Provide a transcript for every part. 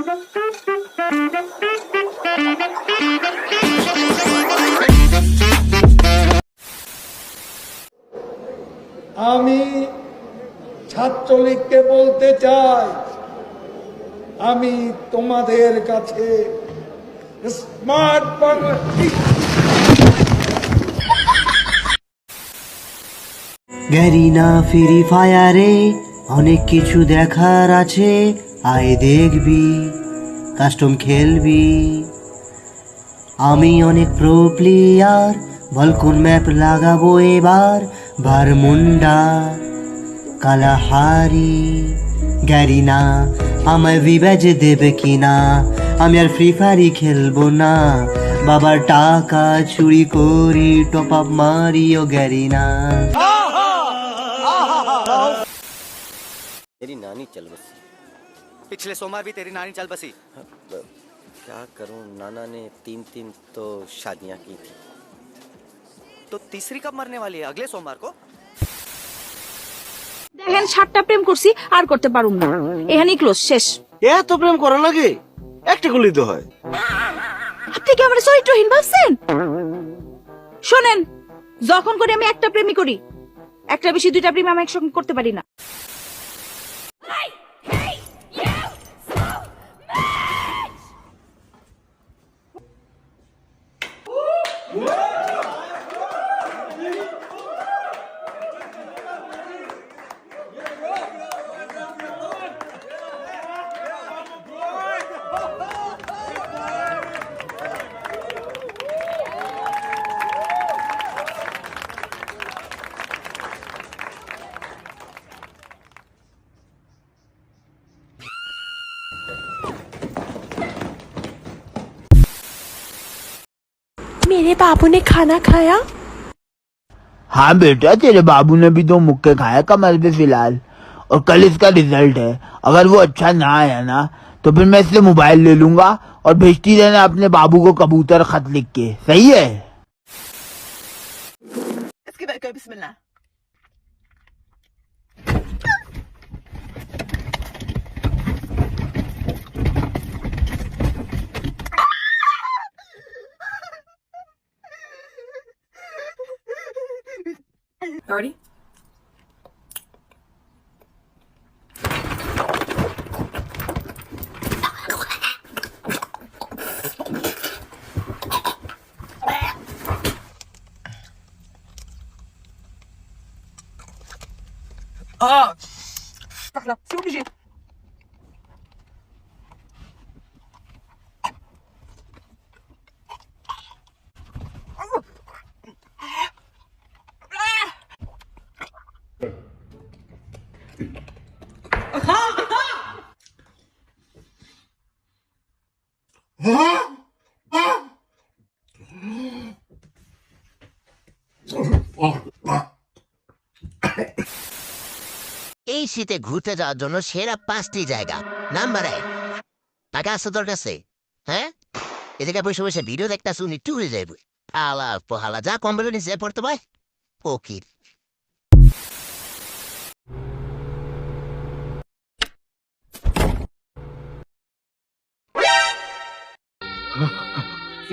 আমি ছাত্রলীগকে বলতে চাই, আমি তোমাদের কাছে স্মার্ট বাংলাদেশ। গ্যারিনা ফ্রি ফায়ারে অনেক কিছু দেখার আছে, আয় দেখবি, কাস্টম খেলবি। আমি অনেক প্রো প্লেয়ার, ভলকুন ম্যাপ লাগাবো এবার, বারমুন্ডা কালাহারি। গ্যারিনা আমায় রিভেঞ্জ দেবে কিনা, আমি আর ফ্রি ফায়ারই খেলবো না। বাবার টাকা চুরি করি, টপ আপ মারি ও গ্যারিনা। तेरी नानी चल बसी। पिछले सोमवार भी तेरी नानी चल बसी। क्या करूं, नाना ने 3 तो शादियां की थी। तो तीसरी कब मरने वाली है? अगले सोमवार को। দেখেন 7টা প্রেম করছি, আর করতে পারুম না, এখানেই ক্লোজ, শেষ। এত প্রেম করা লাগে? একটা করলেই তো হয়। আপনি কি আমার চরিত্রহীন ভাবছেন? শোনেন, যখন করে আমি একটা প্রেমই করি, একটা বেশি 2টা প্রেম আমি একসঙ্গে করতে পারি না। मेरे बाबू ने खाना खाया? हाँ बेटा, तेरे बाबू ने भी 2 मुक्के खाया कमर पे फिलहाल, और कल इसका रिजल्ट है। अगर वो अच्छा ना आया ना तो फिर मैं इससे मोबाइल ले लूंगा और भेजती रहना अपने बाबू को कबूतर खत लिख के, सही है? बिस्मिल्लाह। Ready? Ah! Par là, c'est obligé. এই শীতে ঘুরতে যাওয়ার জন্য সেরা 5টি জায়গা। নাম্বার 1, টাকা আছে তোর কাছে? হ্যাঁ, এদিকে বসে বসে ভিডিও দেখতে শুনি টুরে যাইব। আলা পহালা যা কম্বল নিচে পড়তে ভাই ফকির।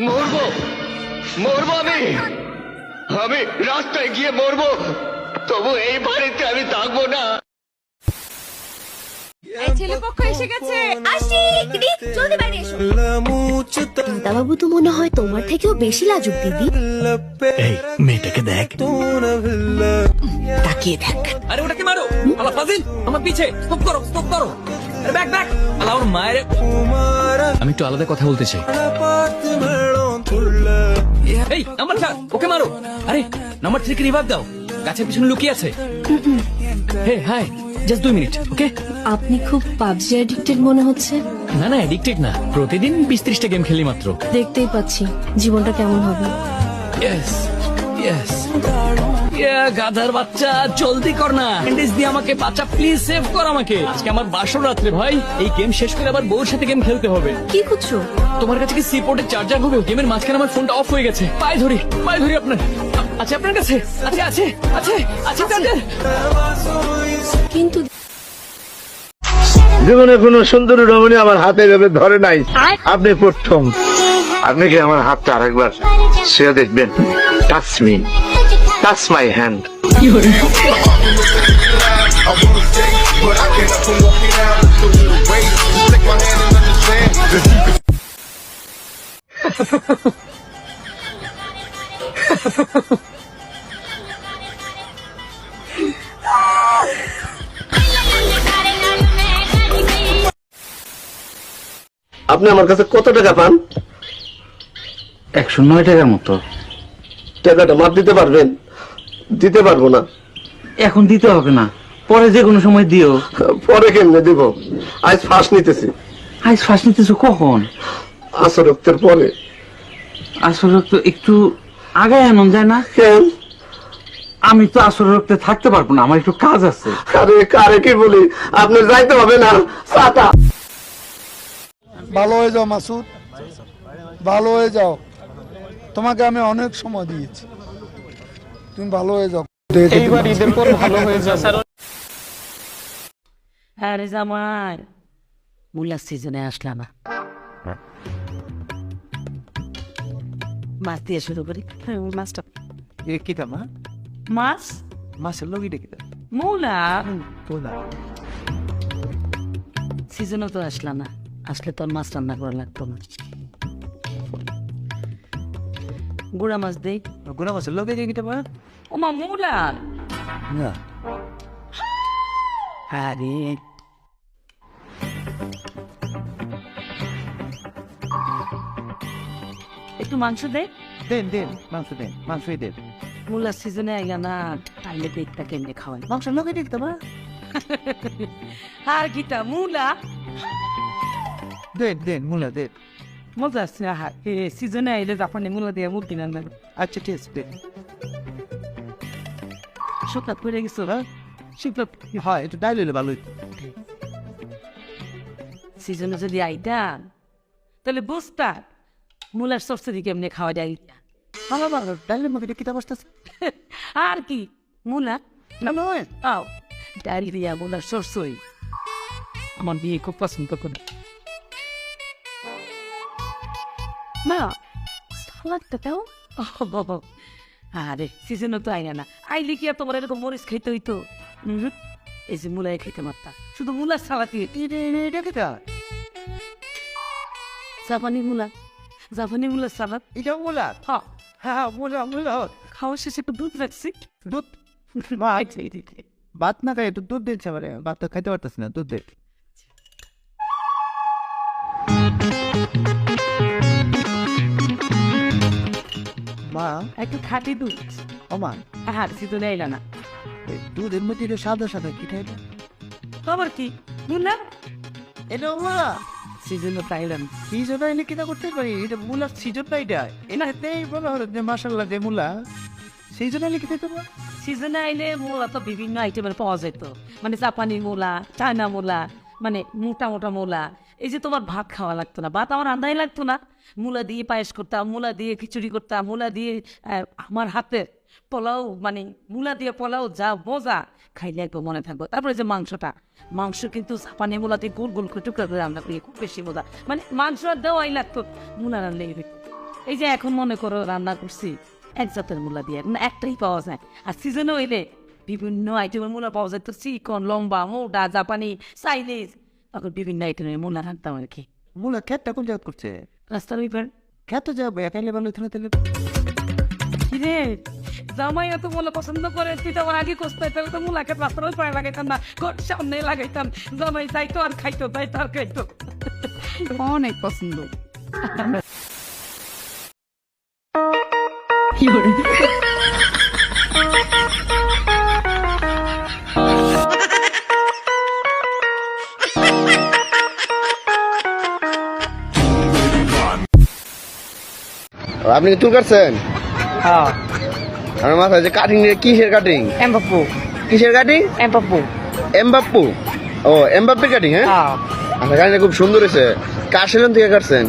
মরবো মরবো আমি রাস্তায় গিয়ে মরবো, তবু এই বাড়িতে আমি থাকবো না। ছেলেপক্ষ এসে গেছে, আসি দিদি, জলদি বাইরে এসো। দাদাবাবু তো মনে হয় তোমার থেকেও বেশি লাজুক দিদি। এই মেয়েটাকে দেখ, তাকিয়ে দেখ। আরে ওটাকে মারো, আলা ফাজিল আমার পিছে, স্টপ করো, স্টপ করো। আরে ব্যাক ব্যাক, আলা ওর মায়ের। আমি একটু আলাদা কথা বলতে চাই। এই নাম্বার 4, ওকে মারো। আরে নাম্বার 3 কে রিভাইভ দাও, গাছের পিছনে লুকিয়ে আছে। হে হাই, জাস্ট 2 মিনিট, ওকে? আপনি খুব পাবজি অ্যাডিক্টেড মনে হচ্ছে। না না, অ্যাডিক্টেড না, প্রতিদিন 20-30টা গেম খেলি মাত্র। দেখতেই পাচ্ছি, জীবনটা কেমন হবে। ইয়েস ইয়েস, গাধার বাচ্চা, জলদি কর না, এন্ডেজ দিয়ে আমাকে বাঁচা, প্লিজ সেভ কর আমাকে। আজকে আমার বাসর রাত্রে ভাই, এই গেম শেষ করে আবার বউর সাথে গেম খেলতে হবে। কি খুঁজছো? তোমার কাছে কি সি-পোর্টের চার্জার হবে? গেমের মাঝখানে আমার ফোনটা অফ হয়ে গেছে। পায়ে ধরি আপনার। আছে আপনার কাছে? আছে আছে আছে আছে চার্জার। কিন্তু জীবনে কোনো সুন্দরী রমণী আমার হাতে এভাবে ধরে নাই, আপনি প্রথম। আপনি কি আমার হাতটা আরেকবার ছুঁয়ে দেখবেন? Touch me, touch my hand. আপনি আমার কাছে কত টাকা পান? 109 টাকার মতো। টাকাটা মাপ দিতে পারবেন? দিতে পারবো না। এখন দিতে হবে না, পরে যে কোনো সময় দিও। পরে কেমনে দিব? আজ ফাঁস নিতেছি। আজ ফার্স্ট নিতেছো কখন? আসর রক্তের পরে। আসলে তো একটু আগে আনন্দ যায় না? কেন? আমি তো আসলে রক্তে থাকতে পারবো না, আমার একটু কাজ আছে। আরে কারে কি বলি, আপনার যাইতে হবে না। চাটা ভালো হয়ে যাও মাসুদ, ভালো হয়ে যাও। তোমাকে আমি অনেক সময় দিয়েছি, তুমি ভালো হয়ে যাও। এইবার ঈদের পর ভালো হয়ে যাবে। আরে জামাই, মূলার সিজনে আসলাম না, মাছ দিয়ে শুরু করি। মাছটা কিটা মা? মাছ মাছের লগিটা কিটা? মূলা পোলা। সিজনও তো আসলাম না, আসলে তোর মাছ রান্না করা লাগতো না। গুড়া মাছ দেই। গুড়া মাছের লগে কিটা মা? ও মা মূলা না। আরে একটু মাংস দে। দেন দেন মাংস দেন, মাংসই দেন। মূলার সিজনে আইলা না, তাইলে পেটটা কেমনে খাওয়াই? মাংসের লগে দেখতে মা? আর গীতা মূলা দেন দেন, মূলা দেন। মজা আসছে। সিজনে আইলে জাপানি মূলা দিয়ে মুরগি রান্না। আচ্ছা ঠিক আছে দেন। শুকনা পড়ে গেছো না? শিবলা হয় একটু ডাইল হইলে ভালো হইতো। সিজনে যদি আইতাম তাহলে বুঝতা মূলার সরষে কেমনে খাওয়া যায়। ভালো ভালো ডাইলের মধ্যে কিতা বসতেছে। আর কি মূলা নয় আও ডাইল দিয়া মূলার সরষই আমার বিয়ে খুব পছন্দ করে। মা সালাদটা দাও। বাবা আরে সিজনও তো আইনা না, আইলে কি আর তোমার এরকম মরিচ খাইতে হইতো? এই যে মূলাই খাইতে মারতা, শুধু মূলার সালাদ জাপানি মূলা, জাপানি মূলার সালাদ। এটা মূলা? হ্যাঁ হ্যাঁ মূলা মূলা। খাওয়া শেষে একটু দুধ রাখছি। দুধ? ভাত না খাই একটু দুধ দিচ্ছে আমার, ভাত তো খাইতে পারতেছি না, দুধ দে। মা একটু খাঁটি দুধ। ও মা আর সিজনে আইলা না, দুধের মধ্যে এটা সাদা সাদা কি খাইবে? খবর কি মূলা? এটা মূলা সিজনে পাইলাম। সিজন আইলে কিনা করতে পারি, এটা মূলার সিজন না। এটা এনাতেই বলা হলো যে মাসাল্লাহ যে মূলা সিজন আইলে কি খাইতে পারবো? সিজনে আইলে মূলা তো বিভিন্ন আইটেমের পাওয়া যেত, মানে জাপানি মূলা, চায়না মূলা, মানে মোটা মোটা মূলা। এই যে তোমার ভাত খাওয়া লাগতো না, ভাত আমার রান্নাই লাগতো না। মূলা দিয়ে পায়েস করতাম, মূলা দিয়ে খিচুড়ি করতাম, মূলা দিয়ে আমার হাতের পোলাও, মানে মূলা দিয়ে পোলাও যা মজা, খাইলে একবার মনে থাকবো। তারপরে যে মাংসটা, মাংস কিন্তু জাপানি মূলাতে গোল গোল করে টুকরা করে রান্না করি, খুব বেশি মজা। মানে মাংস আর দেওয়াই লাগতো, মূলা রান্নাই হইতো। এই যে এখন মনে করো রান্না করছি এক জাতের মূলা দিয়ে, একটাই পাওয়া যায়। আর সিজনে হইলে বিভিন্ন আইটেমের মূলা পাওয়া যায়, তো চিকন, লম্বা, মোটা, জাপানি, চাইনিজ, তখন বিভিন্ন আইটেমের মূলা রাখতাম আর কি। মূলা খেতটা কোন জায়গা করছে? রাস্তার ওই পার। খেতে যাবো একাইলে ভালো হইতো না তাহলে। কিরে জামাই এত মূলা পছন্দ করে, তুই তো আমার আগে কষ্ট তাহলে তো মূলা খেত রাস্তার ওই পারে লাগাইতাম না, ঘর সামনে লাগাইতাম। জামাই যাইতো আর খাইতো, যাইতো আর খাইতো, অনেক পছন্দ। আপনি কি চুল কাটছেন? হ্যাঁ আমার মাথায় যে কাটিং, কিসের কাটিং? এমবাপ্পু। কিসের কাটিং? এমবাপ্পু। এমবাপ্পু? ও এমবাপ্পের কাটিং। হ্যাঁ আচ্ছা, কাটিংটা খুব সুন্দর হয়েছে। কার সেলুন থেকে কাটছেন?